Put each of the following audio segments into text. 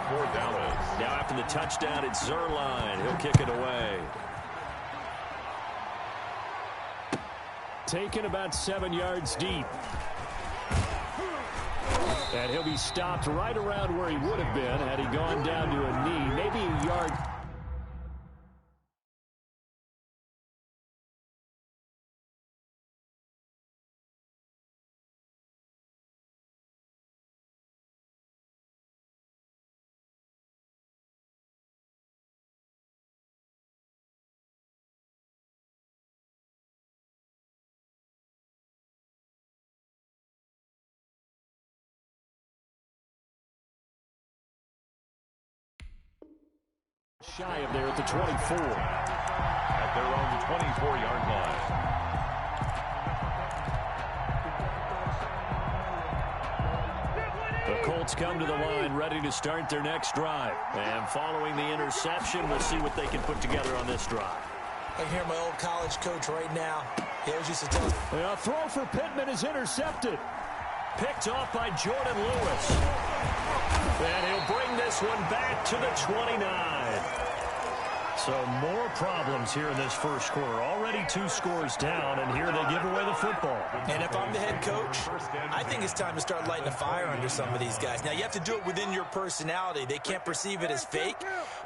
4th down is. Now after the touchdown, it's Zerline. He'll kick it away. Taken about 7 yards deep. And he'll be stopped right around where he would have been had he gone down to a knee, maybe a yard. Shy of there at the 24. At their own 24-yard line. The Colts come to the line ready to start their next drive. And following the interception, we'll see what they can put together on this drive. I hear my old college coach right now. He always used to tell us. A throw for Pittman is intercepted. Picked off by Jordan Lewis. And he'll bring this one back to the 29. So more problems here in this first quarter. Already 2 scores down, and here they give away the football. And if I'm the head coach, I think it's time to start lighting a fire under some of these guys. Now, you have to do it within your personality. They can't perceive it as fake.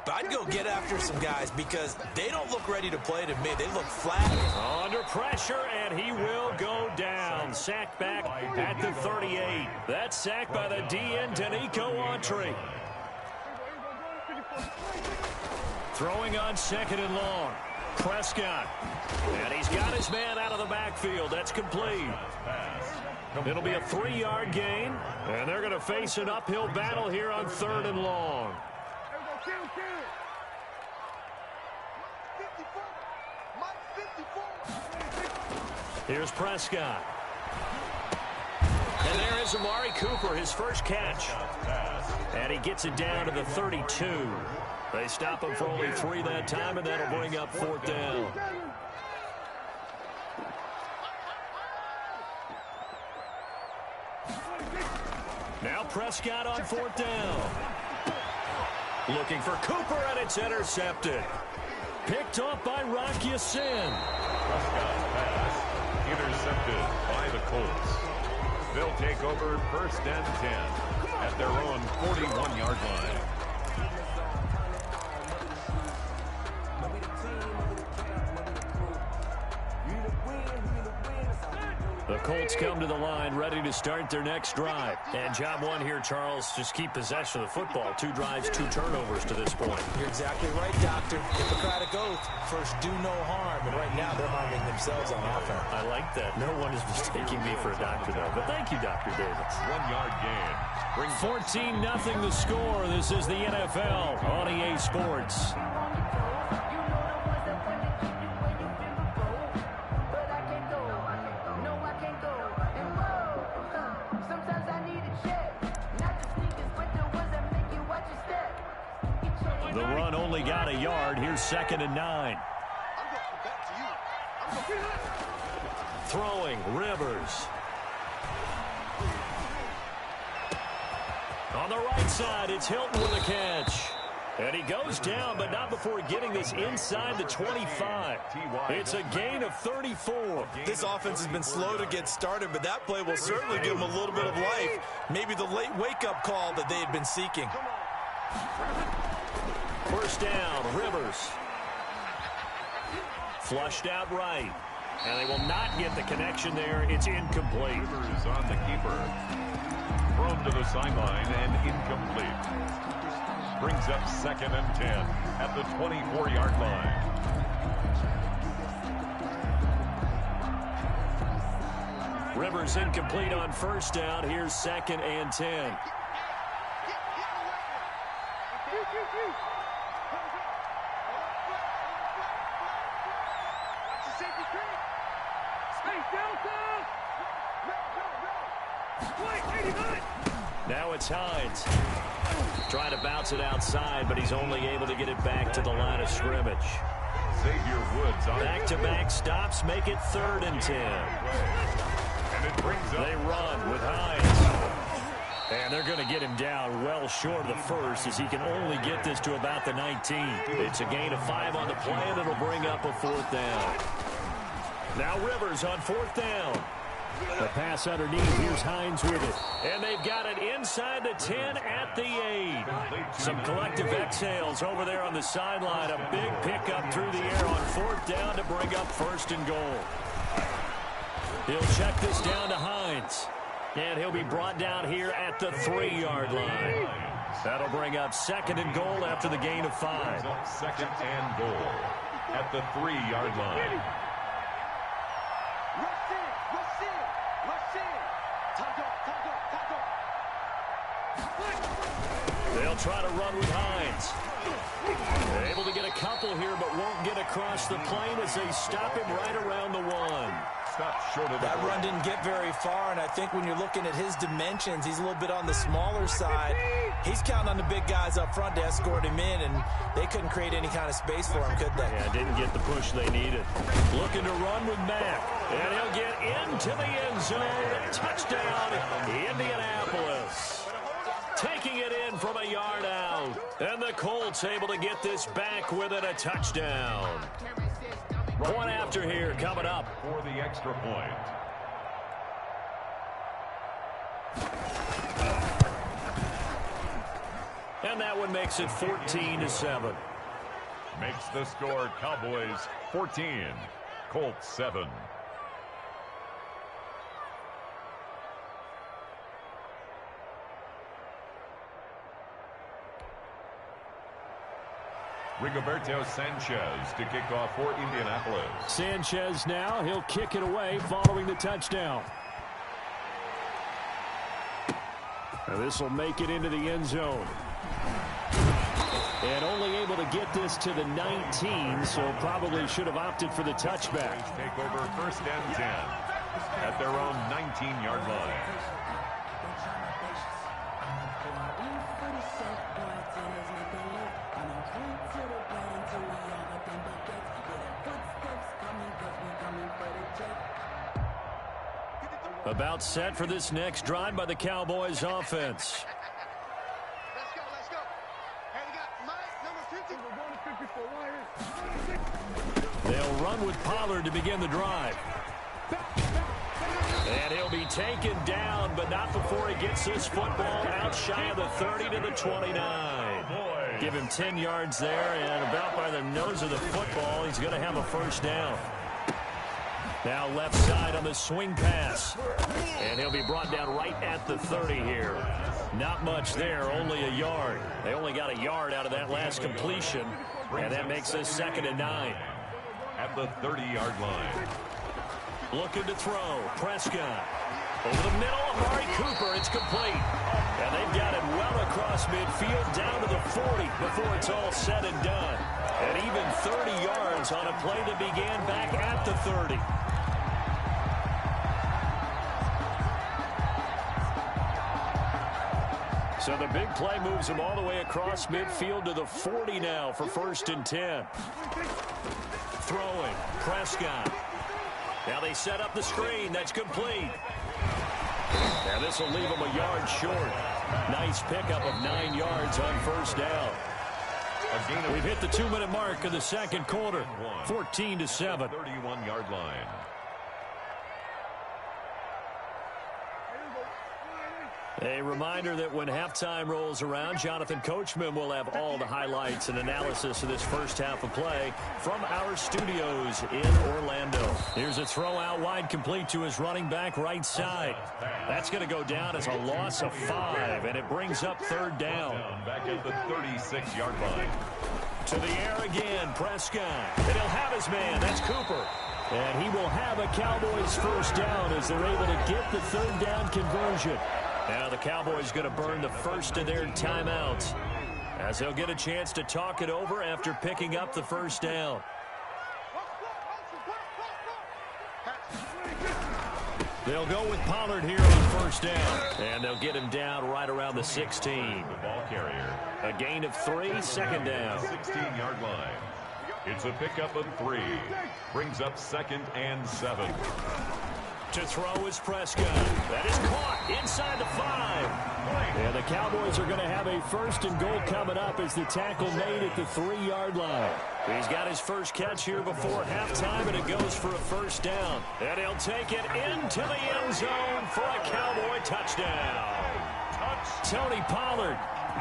But I'd go get after some guys because they don't look ready to play to me. They look flat. Under pressure, and he will go down. Sacked back at the 38. That's sacked by the DN, Danico Autry. Throwing on 2nd and long. Prescott. And he's got his man out of the backfield. That's complete. It'll be a 3-yard gain. And they're going to face an uphill battle here on 3rd and long. Here's Prescott. And there is Amari Cooper, his first catch. And he gets it down to the 32. They stop him for only 3 that time, and that'll bring up 4th down. Now Prescott on 4th down. Looking for Cooper, and it's intercepted. Picked off by Rock Ya-Sin. Prescott's pass intercepted by the Colts. They'll take over 1st and 10 at their own 41-yard line. The Colts come to the line ready to start their next drive. And job one here, Charles, just keep possession of the football. 2 drives, 2 turnovers to this point. You're exactly right, Doctor. Hippocratic oath. First, do no harm. And right now, they're harming themselves on offense. I like that. No one is mistaking me for a doctor, though. But thank you, Dr. Davis. 1-yard gain. 14-0 the score. This is the NFL on EA Sports. The run only got a yard. Here's 2nd and 9. Throwing, Rivers. On the right side, it's Hilton with a catch. And he goes down, but not before getting this inside the 25. It's a gain of 34. This offense has been slow to get started, but that play will certainly give them a little bit of life. Maybe the late wake-up call that they had been seeking. First down, Rivers. Flushed out right. And they will not get the connection there. It's incomplete. Rivers on the keeper. Thrown to the sideline and incomplete. Brings up 2nd and 10 at the 24-yard line. Rivers incomplete on first down. Here's 2nd and 10. Now it's Hines. Trying to bounce it outside, but he's only able to get it back to the line of scrimmage. Xavier Woods on back-to-back stops make it 3rd and 10. And it brings up. They run with Hines. And they're going to get him down well short of the first, as he can only get this to about the 19. It's a gain of 5 on the play, and it'll bring up a 4th down. Now Rivers on 4th down. The pass underneath. Here's Hines with it. And they've got it inside the 10 at the 8. Some collective exhales over there on the sideline. A big pickup through the air on 4th down to bring up 1st and goal. He'll check this down to Hines. And he'll be brought down here at the 3-yard line. That'll bring up 2nd and goal after the gain of 5. 2nd and goal at the 3-yard line. They'll try to run with Hines. They're able to get a couple here, but won't get across the plane as they stop him right around the 1. Short of that run didn't get very far, and I think when you're looking at his dimensions, he's a little bit on the smaller side. He's counting on the big guys up front to escort him in, and they couldn't create any kind of space for him, could they? Yeah, didn't get the push they needed. Looking to run with Mack, and he'll get into the end zone. Touchdown, Indianapolis. Taking it in from a yard out, and the Colts able to get this back within a touchdown. Point after here coming up. For the extra point. And that one makes it 14-7. Makes the score Cowboys 14, Colts 7. Rigoberto Sanchez to kick off for Indianapolis. Sanchez now, he'll kick it away following the touchdown. Now this will make it into the end zone. And only able to get this to the 19, so probably should have opted for the touchback. Take over 1st and 10 at their own 19-yard line. About set for this next drive by the Cowboys offense. Let's go. Hey, we got Mike, number 50. They'll run with Pollard to begin the drive. And he'll be taken down, but not before he gets this football out shy of the 30 to the 29. Give him 10 yards there, and about by the nose of the football, he's going to have a 1st down. Now left side on the swing pass. And he'll be brought down right at the 30 here. Not much there, only a yard. They only got a yard out of that last completion. And that makes this 2nd and 9. At the 30-yard line. Looking to throw. Prescott. Over the middle, Amari Cooper. It's complete. And they've got it well across midfield down to the 40 before it's all said and done. And even 30 yards on a play that began back at the 30. So the big play moves him all the way across midfield to the 40 now for 1st and 10. Throwing. Prescott. Now they set up the screen. That's complete. Now this will leave him a yard short. Nice pickup of 9 yards on 1st down. We've hit the 2-minute mark of the 2nd quarter. 14-7. 31-yard line. A reminder that when halftime rolls around, Jonathan Coachman will have all the highlights and analysis of this first half of play from our studios in Orlando. Here's a throw out wide, complete to his running back right side. That's going to go down as a loss of 5, and it brings up 3rd down. Back at the 36-yard line. To the air again, Prescott. And he'll have his man. That's Cooper. And he will have a Cowboys 1st down as they're able to get the 3rd down conversion. Now the Cowboys going to burn the first of their timeouts as they'll get a chance to talk it over after picking up the 1st down. They'll go with Pollard here on 1st down. And they'll get him down right around the 16. The ball carrier. A gain of 3, 2nd down. 16-yard line. It's a pickup of 3. Brings up 2nd and 7. To throw is Prescott. That is caught inside the 5. And the Cowboys are going to have a 1st and goal coming up as the tackle made at the 3-yard line. He's got his first catch here before halftime, and it goes for a 1st down. And he'll take it into the end zone for a Cowboy touchdown. Tony Pollard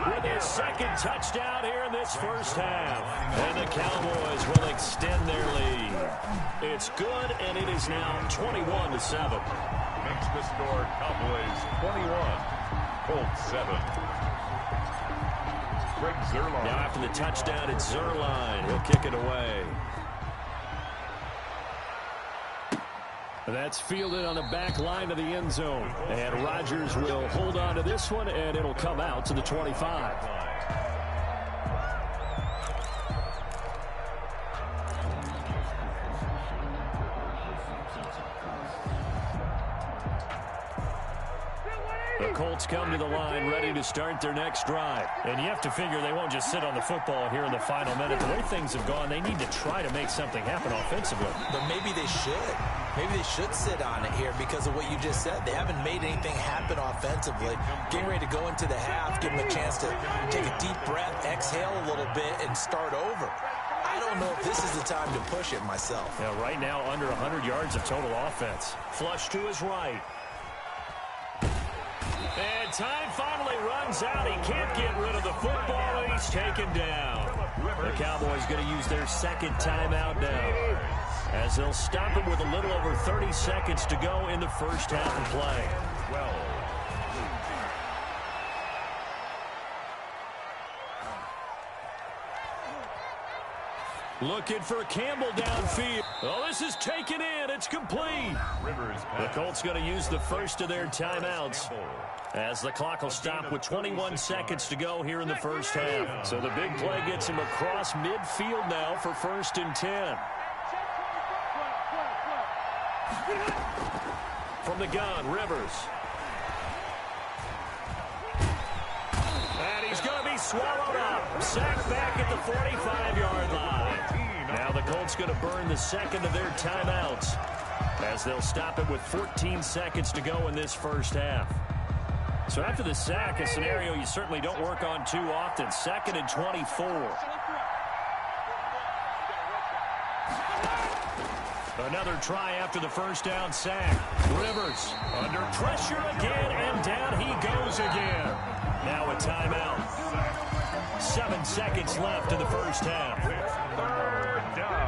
with his 2nd touchdown here in this 1st half. And the Cowboys will extend their lead. It's good, and it is now 21-7. Makes the score Cowboys 21, Colts 7. Greg Zuerlein. Now after the touchdown, it's Zuerlein. He'll kick it away. That's fielded on the back line of the end zone. And Rodgers will hold on to this one, and it'll come out to the 25. The Colts come to the line ready to start their next drive. And you have to figure they won't just sit on the football here in the final minute. The way things have gone, they need to try to make something happen offensively. But maybe they should. Maybe they should sit on it here because of what you just said. They haven't made anything happen offensively. Getting ready to go into the half, give them a chance to take a deep breath, exhale a little bit, and start over. I don't know if this is the time to push it myself. Yeah, right now under 100 yards of total offense. Flush to his right. And time finally runs out. He can't get rid of the football, and he's taken down. The Cowboys going to use their 2nd timeout now, as they'll stop him with a little over 30 seconds to go in the 1st half of play. 12. Looking for Campbell downfield. Oh, this is taken in. It's complete. The Colts going to use the 1st of their timeouts, as the clock will stop with 21 seconds to go here in the 1st half. So the big play gets him across midfield now for 1st and 10. From the gun, Rivers. And he's going to be swallowed up. Sacked back at the 45-yard line. Now the Colts going to burn the 2nd of their timeouts, as they'll stop it with 14 seconds to go in this 1st half. So after the sack, a scenario you certainly don't work on too often. 2nd and 24. Another try after the 1st down sack. Rivers under pressure again, and down he goes again. Now a timeout. 7 seconds left in the 1st half.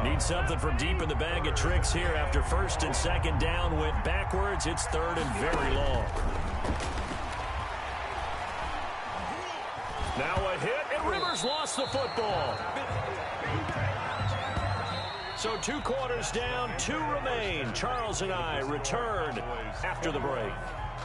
Need something from deep in the bag of tricks here after 1st and 2nd down went backwards. It's 3rd and very long. Now a hit, and Rivers lost the football. So 2 quarters down, 2 remain. Charles and I return after the break.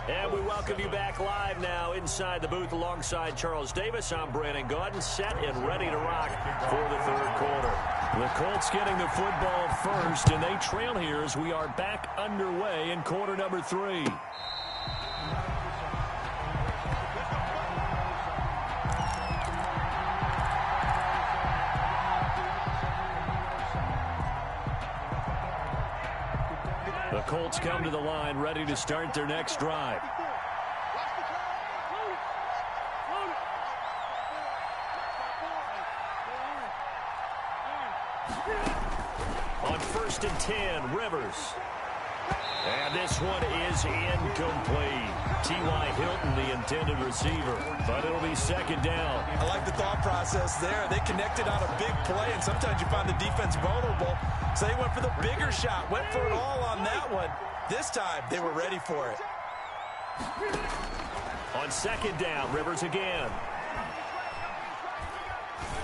And we welcome you back live now inside the booth alongside Charles Davis. I'm Brandon Gaudin, set and ready to rock for the 3rd quarter. The Colts getting the football first, and they trail here as we are back underway in quarter number 3. The Colts come to the line ready to start their next drive. On 1st and 10, Rivers. And this one is incomplete. T.Y. Hilton, the intended receiver, but it'll be 2nd down. I like the thought process there. They connected on a big play, and sometimes you find the defense vulnerable. So they went for the bigger shot, went for it all on that one. This time, they were ready for it. On 2nd down, Rivers again.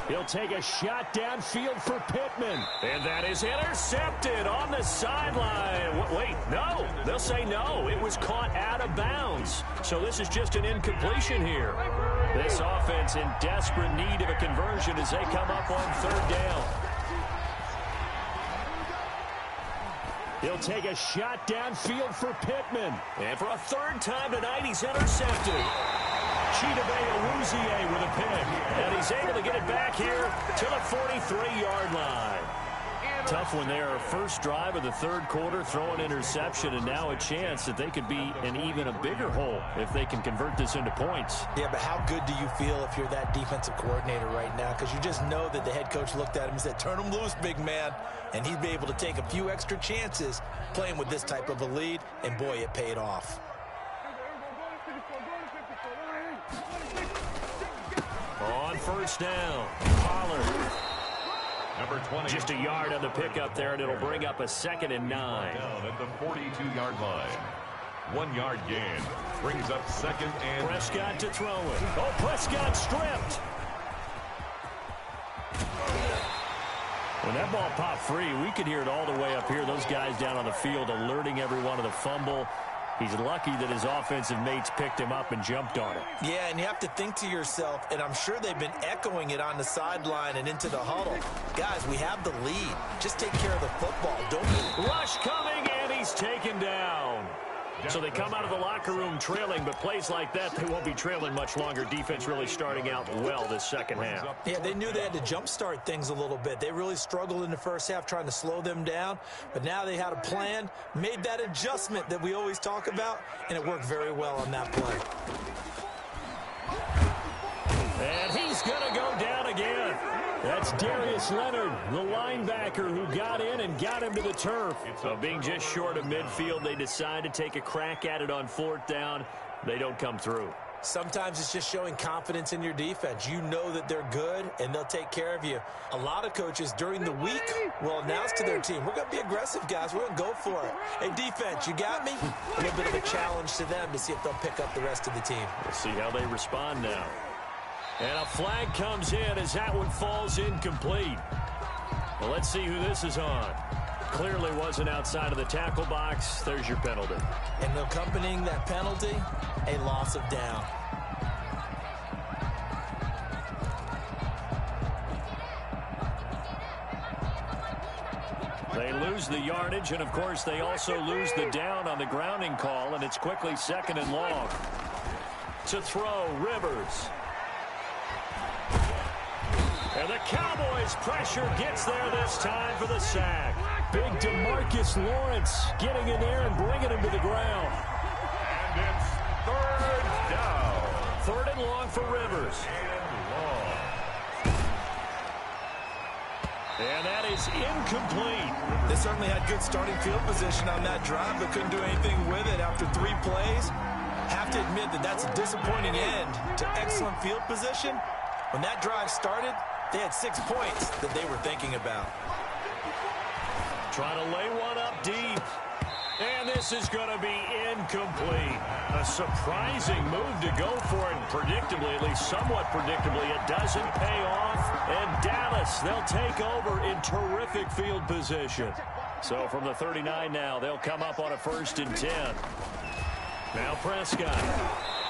He'll take a shot downfield for Pittman. And that is intercepted on the sideline. Wait, no. They'll say no. It was caught out of bounds. So this is just an incompletion here. This offense in desperate need of a conversion as they come up on 3rd down. He'll take a shot downfield for Pittman. And for a 3rd time tonight, he's intercepted. Chidobe with a pick. And he's able to get it back here to the 43-yard line. Tough when they are first drive of the third quarter, throw an interception, and now a chance that they could be in even a bigger hole if they can convert this into points. Yeah, but how good do you feel if you're that defensive coordinator right now? Because you just know that the head coach looked at him and said, turn him loose, big man. And he'd be able to take a few extra chances playing with this type of a lead, and boy, it paid off. On first down, Pollard. Number 20. Just a yard on the pickup there, and it'll bring up a 2nd and 9. Down at the 42-yard line. 1 yard gain. Brings up 2nd and... Prescott to throw it. Oh, Prescott stripped. When that ball popped free, we could hear it all the way up here. Those guys down on the field alerting everyone of the fumble. He's lucky that his offensive mates picked him up and jumped on it. Yeah, and you have to think to yourself, and I'm sure they've been echoing it on the sideline and into the huddle. Guys, we have the lead. Just take care of the football. Don't rush coming, and he's taken down. So they come out of the locker room trailing, but plays like that, they won't be trailing much longer. Defense really starting out well this second half. Yeah, they knew they had to jumpstart things a little bit. They really struggled in the first half trying to slow them down, but now they had a plan, made that adjustment that we always talk about, and it worked very well on that play. And he's going to go down again. That's Darius Leonard, the linebacker who got in and got him to the turf. So being just short of midfield, they decide to take a crack at it on 4th down. They don't come through. Sometimes it's just showing confidence in your defense. You know that they're good, and they'll take care of you. A lot of coaches during the week will announce to their team, we're going to be aggressive, guys. We're going to go for it. Hey, defense, you got me? A little bit of a challenge to them to see if they'll pick up the rest of the team. We'll see how they respond now. And a flag comes in as that one falls incomplete. Well, let's see who this is on. Clearly wasn't outside of the tackle box. There's your penalty. And accompanying that penalty, a loss of down. They lose the yardage, and of course they also lose the down on the grounding call, and it's quickly 2nd and long. To throw, Rivers. And the Cowboys' pressure gets there this time for the sack. Big DeMarcus Lawrence getting in there and bringing him to the ground. And it's 3rd down. 3rd and long for Rivers. And that is incomplete. They certainly had good starting field position on that drive, but couldn't do anything with it after 3 plays. Have to admit that that's a disappointing end to excellent field position. When that drive started, they had 6 points that they were thinking about. Trying to lay one up deep. And this is going to be incomplete. A surprising move to go for it. Predictably, at least somewhat predictably, it doesn't pay off. And Dallas, they'll take over in terrific field position. So from the 39 now, they'll come up on a 1st and 10. Now Prescott.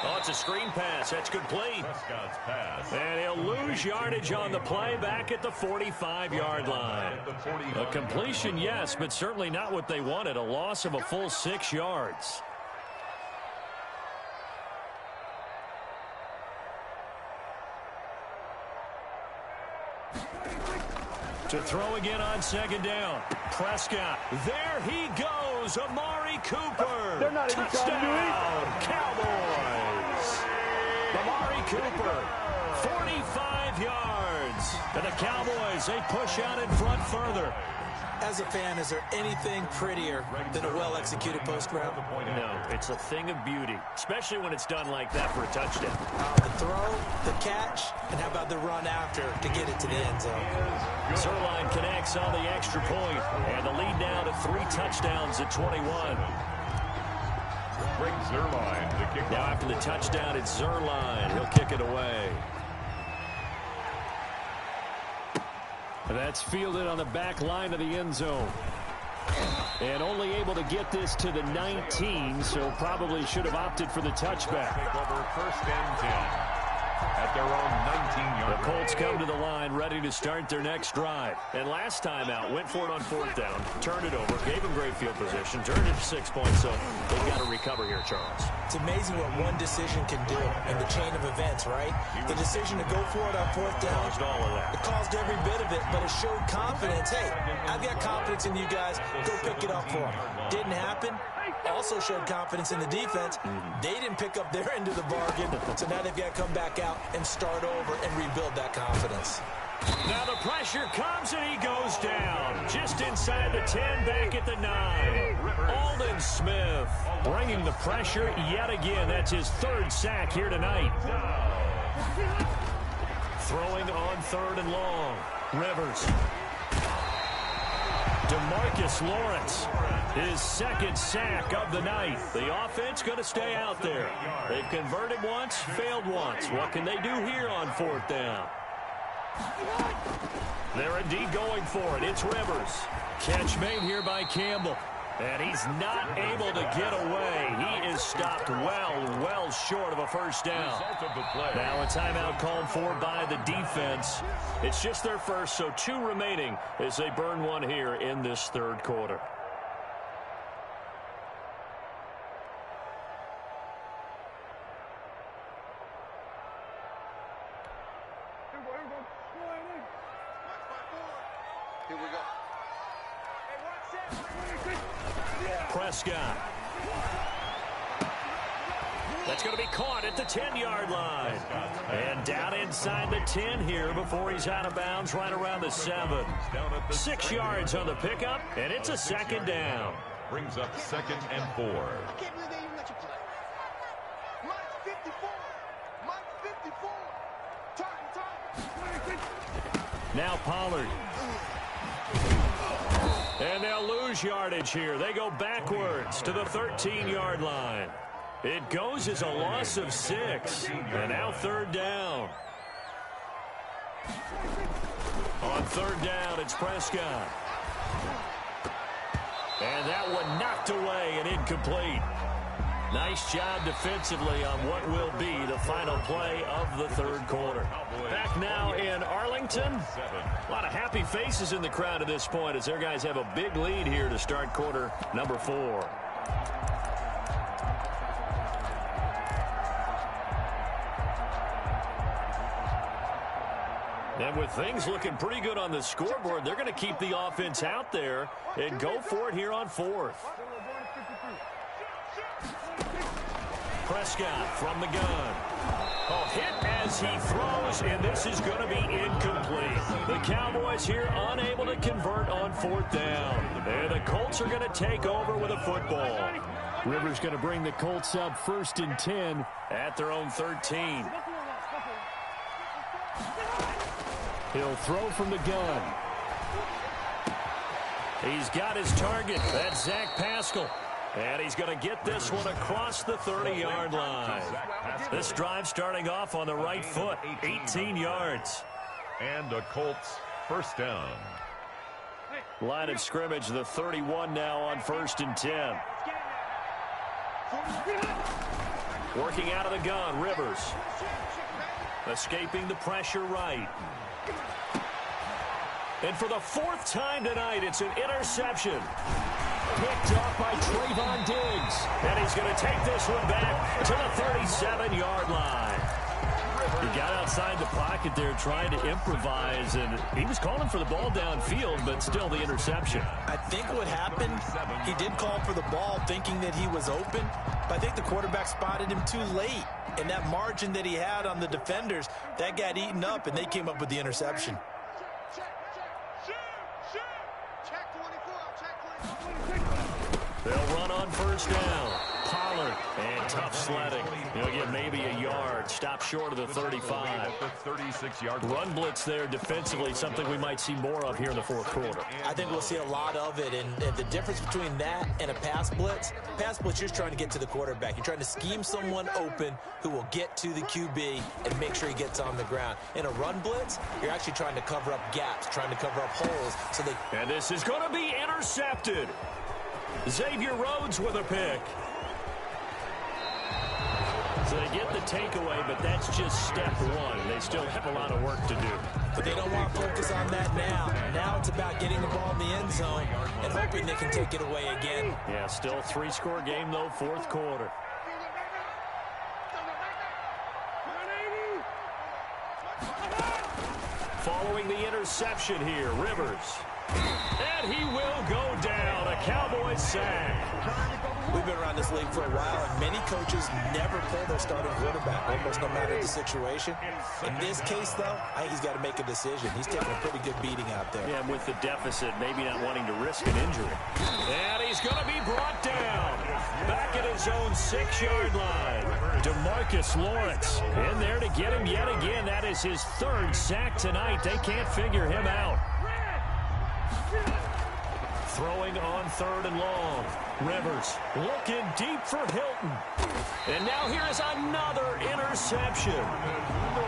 Oh, it's a screen pass. That's complete. Prescott's pass. And he'll lose yardage on the play back at the 45-yard line. A completion, yes, but certainly not what they wanted. A loss of a full 6 yards. To throw again on 2nd down. Prescott. There he goes. Amari Cooper. They're not even Touchdown, Cowboys. Amari Cooper. 45 yards. And the Cowboys, they push out in front further. As a fan, is there anything prettier than a well-executed post route? No, it's a thing of beauty, especially when it's done like that for a touchdown. The throw, the catch, and how about the run after to get it to the end zone? Zerline connects on the extra point, and the lead now to 3 touchdowns at 21. Greg Zerline to kick now off. after the touchdown, it's Zerline. He'll kick it away. That's fielded on the back line of the end zone. And only able to get this to the 19, so probably should have opted for the touchback. Take over 1st and 10. at their own 19-yard line. The Colts come to the line ready to start their next drive. And last time out, went for it on 4th down, turned it over, gave them great field position, turned it to 6 points, so they've got to recover here, Charles. It's amazing what one decision can do in the chain of events, right? The decision to go for it on 4th down, Caused all of that. it caused every bit of it, but it showed confidence. Hey, I've got confidence in you guys. Go pick it up for them. Didn't happen. Also showed confidence in the defense. They didn't pick up their end of the bargain, so now they've got to come back out and start over and rebuild that confidence. Now the pressure comes and he goes down. Just inside the 10, back at the 9. Aldon Smith bringing the pressure yet again. That's his 3rd sack here tonight. Throwing on 3rd and long. Rivers. DeMarcus Lawrence, his 2nd sack of the night. The offense going to stay out there. They've converted once, failed once. What can they do here on 4th down? They're indeed going for it. It's Rivers. Catch made here by Campbell. And he's not able to get away. He is stopped well short of a 1st down. Now a timeout called for by the defense. It's just their first, so 2 remaining as they burn one here in this 3rd quarter. Here we go. Prescott. That's going to be caught at the 10-yard line. And down inside the 10 here before he's out of bounds right around the 7. 6 yards on the pickup, and it's a 2nd down. Brings up 2nd and 4. I can't believe they even let you play. Mike's 54. Mike's 54. Target. Now Pollard. And they'll lose yardage here. They go backwards to the 13-yard line. It goes as a loss of 6. And now 3rd down. On 3rd down, it's Prescott. And that one knocked away and incomplete. Nice job defensively on what will be the final play of the 3rd quarter. Back now in Arlington. A lot of happy faces in the crowd at this point as their guys have a big lead here to start quarter number 4. And with things looking pretty good on the scoreboard, they're going to keep the offense out there and go for it here on 4th. Prescott from the gun. Hit as he throws, and this is going to be incomplete. The Cowboys here unable to convert on 4th down. And the Colts are going to take over with a football. Rivers going to bring the Colts up 1st and 10 at their own 13. He'll throw from the gun. He's got his target. That's Zach Pascal. And he's going to get this one across the 30-yard line. This drive starting off on the right foot, 18 yards. And the Colts 1st down. Line of scrimmage, the 31 now on 1st and 10. Working out of the gun, Rivers. Escaping the pressure right. And for the 4th time tonight, it's an interception. Picked off by Trayvon Diggs. And he's going to take this one back to the 37-yard line. He got outside the pocket there trying to improvise, and he was calling for the ball downfield, but still the interception. I think what happened, he did call for the ball thinking that he was open, but I think the quarterback spotted him too late. And that margin that he had on the defenders, that got eaten up, and they came up with the interception. They'll run on 1st down. Pollard and tough sledding. He'll get maybe a yard. Stop short of the 35. 36-yard Run blitz there defensively, something we might see more of here in the 4th quarter. I think we'll see a lot of it, and the difference between that and a pass blitz, you're just trying to get to the quarterback. You're trying to scheme someone open who will get to the QB and make sure he gets on the ground. In a run blitz, you're actually trying to cover up gaps, trying to cover up holes. And this is going to be intercepted. Xavier Rhodes with a pick. So they get the takeaway, but that's just step one. They still have a lot of work to do. But they don't want to focus on that now. Now it's about getting the ball in the end zone and hoping they can take it away again. Yeah, still 3-score game, though, fourth quarter. Following the interception here, Rivers. And he will go down. A Cowboys sack. We've been around this league for a while, and many coaches never pull their starting quarterback, almost no matter the situation. In this case, though, I think he's got to make a decision. He's taking a pretty good beating out there. Yeah, with the deficit, maybe not wanting to risk an injury. And he's going to be brought down. Back at his own 6-yard line. DeMarcus Lawrence in there to get him yet again. That is his third sack tonight. They can't figure him out. Throwing on 3rd and long. Rivers looking deep for Hilton. And now here is another interception.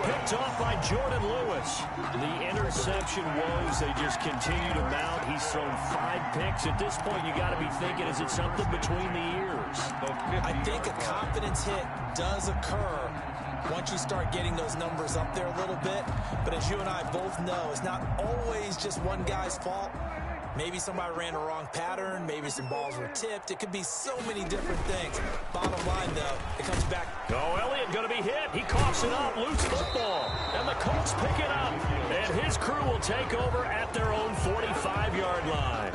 Picked off by Jordan Lewis. The interception woes, they just continue to mount. He's thrown 5 picks. At this point, you got to be thinking, is it something between the ears? I think a confidence hit does occur once you start getting those numbers up there a little bit. But as you and I both know, it's not always just one guy's fault. Maybe somebody ran a wrong pattern. Maybe some balls were tipped. It could be so many different things. Bottom line, though, it comes back. Oh, Elliott going to be hit. He coughs it up. Loose football. And the Colts pick it up. And his crew will take over at their own 45-yard line.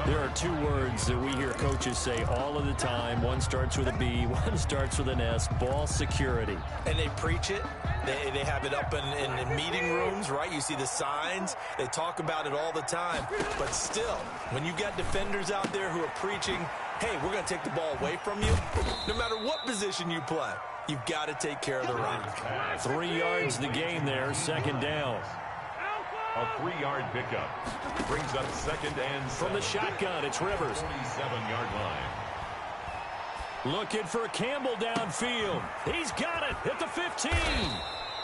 There are 2 words that we hear coaches say all of the time. One starts with a B, one starts with an S. Ball security. And they preach it. They have it up in meeting rooms, right? You see the signs. They talk about it all the time. But still, when you got defenders out there who are preaching, hey, we're going to take the ball away from you, no matter what position you play, you've got to take care of the run. 3 yards the gain there, 2nd down. A 3-yard pickup brings up 2nd and 7. From the shotgun, it's Rivers. 27-yard line. Looking for Campbell downfield. He's got it at the 15.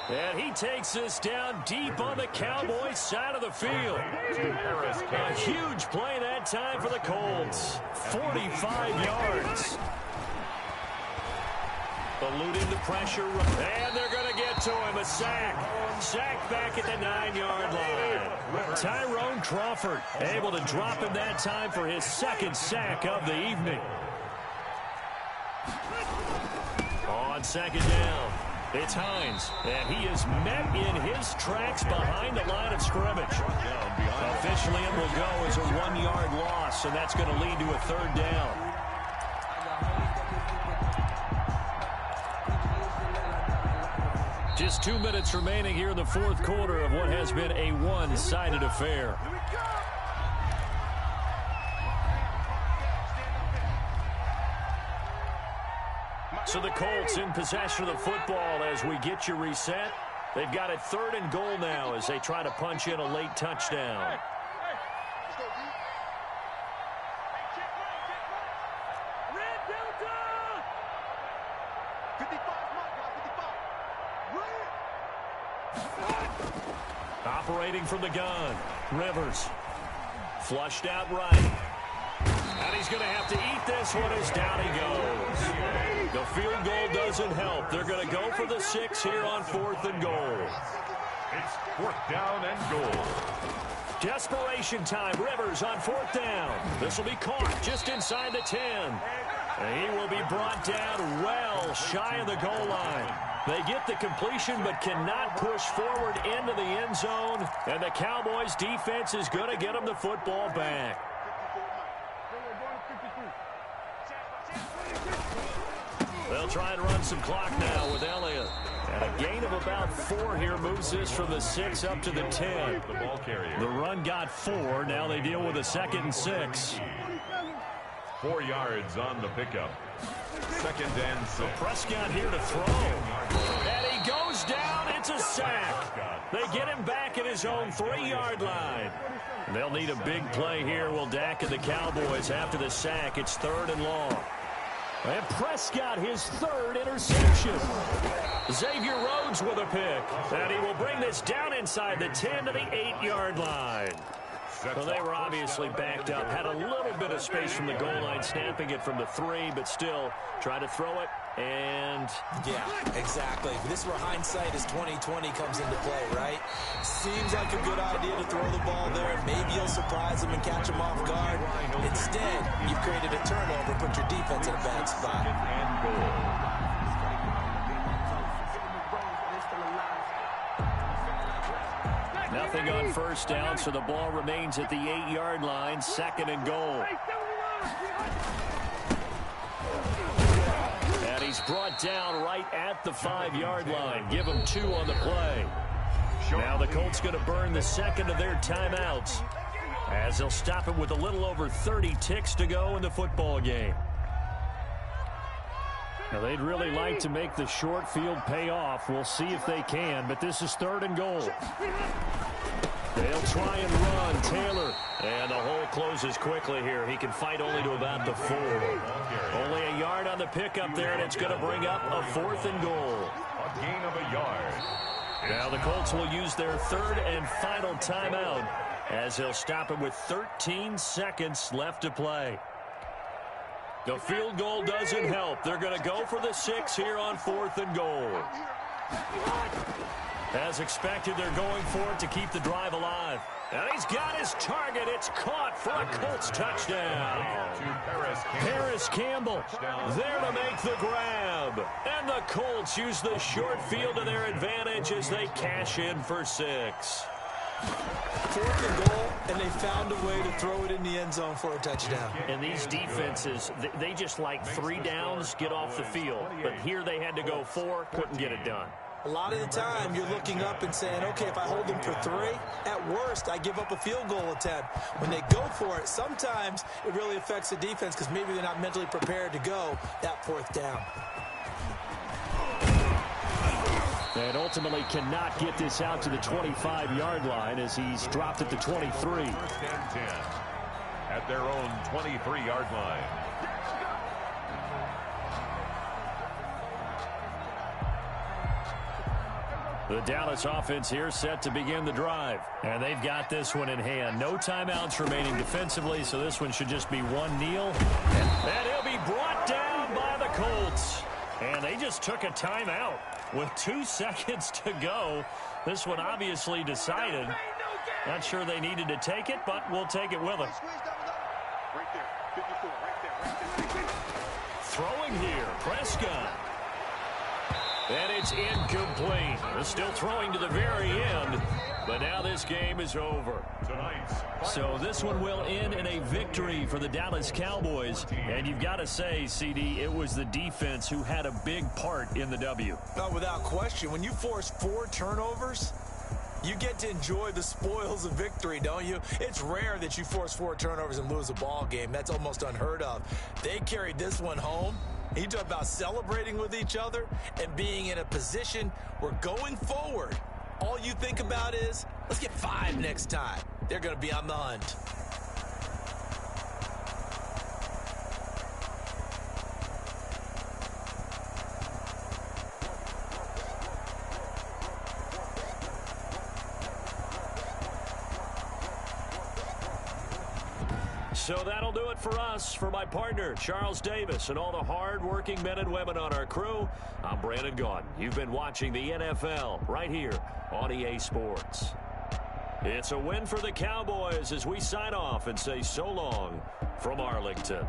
And he takes this down deep on the Cowboys side of the field. A huge play that time for the Colts. 45 yards. Eluding the pressure. And they're going to get to him. A sack. Sack back at the 9-yard line. Tyrone Crawford able to drop him that time for his 2nd sack of the evening. On 2nd down, it's Hines, and he is met in his tracks behind the line of scrimmage. Officially, it will go as a 1-yard loss, and that's going to lead to a 3rd down. Just 2 minutes remaining here in the 4th quarter of what has been a one-sided affair. So the Colts in possession of the football as we get you reset. They've got it 3rd and goal now as they try to punch in a late touchdown. Operating from the gun, Rivers. Flushed out right. And he's going to have to eat this one as down he goes. The field goal doesn't help. They're going to go for the 6 here on 4th and goal. It's 4th down and goal. Desperation time. Rivers on 4th down. This will be caught just inside the 10. And he will be brought down well shy of the goal line. They get the completion but cannot push forward into the end zone. And the Cowboys defense is going to get them the football back. They'll try and run some clock now with Elliott. And a gain of about 4 here moves this from the 6 up to the 10. The ball carrier. The run got 4. Now they deal with a 2nd and 6. 4 yards on the pickup. 2nd and 6. Prescott here to throw. And he goes down. It's a sack. They get him back at his own 3-yard line. They'll need a big play here. Will Dak and the Cowboys after the sack. It's 3rd and long. And Prescott, his 3rd interception. Xavier Rhodes with a pick. And he will bring this down inside the 10 to the 8-yard line. Well, they were obviously backed up. Had a little bit of space from the goal line, snapping it from the 3, but still try to throw it And yeah, exactly. This is where hindsight is 20/20 comes into play, right? Seems like a good idea to throw the ball there. Maybe you'll surprise them and catch them off guard. Instead, you've created a turnover, put your defense in a bad spot. And goal. nothing on first down, so the ball remains at the 8-yard line, 2nd and goal. And he's brought down right at the 5-yard line. Give him 2 on the play. Now the Colts going to burn the second of their timeouts, as they'll stop it with a little over 30 ticks to go in the football game. Now, they'd really like to make the short field pay off. We'll see if they can, but this is 3rd and goal. They'll try and run. Taylor. And the hole closes quickly here. He can fight only to about the 4. Only a yard on the pickup there, and it's going to bring up a 4th and goal. A gain of a yard. Now the Colts will use their 3rd and final timeout, as they'll stop it with 13 seconds left to play. The field goal doesn't help. They're going to go for the 6 here on 4th and goal. As expected, they're going for it to keep the drive alive. And he's got his target. It's caught for a Colts touchdown. Paris Campbell there to make the grab. And the Colts use the short field to their advantage as they cash in for 6. 4th and goal, and they found a way to throw it in the end zone for a touchdown. And these defenses, they just like 3 downs, get off the field. But here they had to go 4, couldn't get it done. A lot of the time, you're looking up and saying, okay, if I hold them for 3, at worst, I give up a field goal attempt. When they go for it, sometimes it really affects the defense because maybe they're not mentally prepared to go that 4th down. And ultimately cannot get this out to the 25-yard line as he's dropped at the 23. 1st and 10 at their own 23-yard line. The Dallas offense here set to begin the drive. And they've got this one in hand. No timeouts remaining defensively, so this one should just be one kneel. And he'll be brought down by the Colts. And they just took a timeout with 2 seconds to go. This one obviously decided. Not sure they needed to take it, but we'll take it with them. Throwing here, Prescott. And it's incomplete. They're still throwing to the very end, but now this game is over. So this one will end in a victory for the Dallas Cowboys. And you've got to say, CD, it was the defense who had a big part in the W. No, without question. When you force 4 turnovers, you get to enjoy the spoils of victory, don't you? It's rare that you force 4 turnovers and lose a ball game. That's almost unheard of. They carried this one home. You talk about celebrating with each other and being in a position where going forward, all you think about is, let's get 5 next time. They're going to be on the hunt. So that'll do it for us. For my partner, Charles Davis, and all the hard-working men and women on our crew, I'm Brandon Gaudin. You've been watching the NFL right here on EA Sports. It's a win for the Cowboys as we sign off and say so long from Arlington.